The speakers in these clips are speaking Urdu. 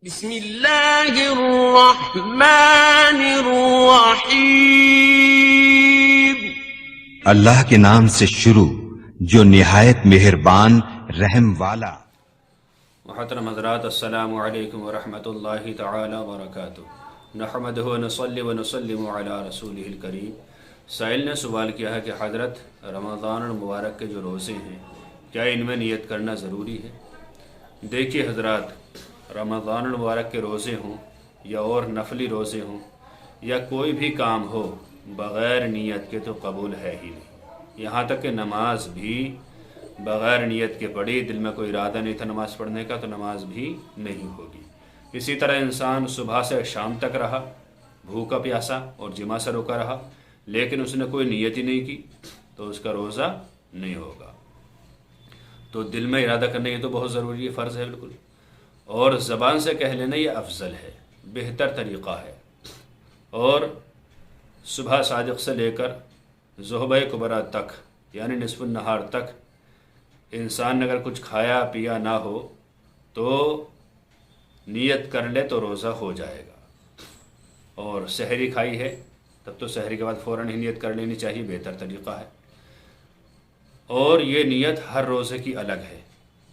بسم اللہ الرحمن الرحیم۔ اللہ کے نام سے شروع جو نہایت مہربان رحم والا۔ محترم حضرات، السلام علیکم ورحمۃ اللہ تعالی وبرکاتہ۔ نحمدہ ونصلی ونسلم علی رسولہ الکریم۔ سائل نے سوال کیا ہے کہ حضرت رمضان المبارک کے جو روزے ہیں کیا ان میں نیت کرنا ضروری ہے؟ دیکھیے حضرات، رمضان المبارک کے روزے ہوں یا اور نفلی روزے ہوں یا کوئی بھی کام ہو، بغیر نیت کے تو قبول ہے ہی نہیں۔ یہاں تک کہ نماز بھی بغیر نیت کے پڑھی، دل میں کوئی ارادہ نہیں تھا نماز پڑھنے کا، تو نماز بھی نہیں ہوگی۔ اسی طرح انسان صبح سے شام تک رہا بھوکا پیاسا اور جمع سے روکا رہا، لیکن اس نے کوئی نیت ہی نہیں کی تو اس کا روزہ نہیں ہوگا۔ تو دل میں ارادہ کرنا یہ تو بہت ضروری ہے، فرض ہے بالکل، اور زبان سے کہہ لینا یہ افضل ہے، بہتر طریقہ ہے۔ اور صبح صادق سے لے کر ظہبہ کبریٰ تک یعنی نصف النہار تک انسان نے اگر کچھ کھایا پیا نہ ہو تو نیت کر لے تو روزہ ہو جائے گا۔ اور سحری کھائی ہے تب تو سحری کے بعد فوراً ہی نیت کر لینی چاہیے، بہتر طریقہ ہے۔ اور یہ نیت ہر روزے کی الگ ہے،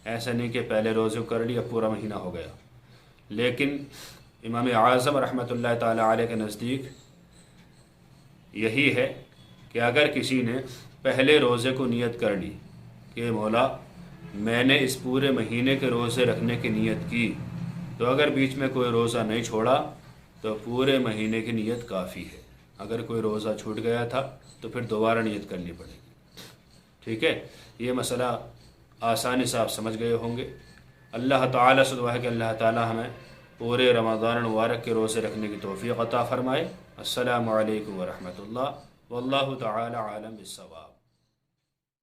ایسا نہیں کہ پہلے روزے کر لی اب پورا مہینہ ہو گیا۔ لیکن امام اعظم رحمۃ اللہ تعالی علیہ کے نزدیک یہی ہے کہ اگر کسی نے پہلے روزے کو نیت کر لی کہ مولا میں نے اس پورے مہینے کے روزے رکھنے کی نیت کی، تو اگر بیچ میں کوئی روزہ نہیں چھوڑا تو پورے مہینے کی نیت کافی ہے۔ اگر کوئی روزہ چھوٹ گیا تھا تو پھر دوبارہ نیت کرنی پڑے گی۔ ٹھیک ہے، یہ مسئلہ آسانی سے آپ سمجھ گئے ہوں گے۔ اللہ تعالیٰ سے دعا ہے کہ اللہ تعالیٰ ہمیں پورے رمضان المبارک کے روزے رکھنے کی توفیق عطا فرمائے۔ السلام علیکم ورحمۃ اللہ، واللہ تعالی عالم بالصواب۔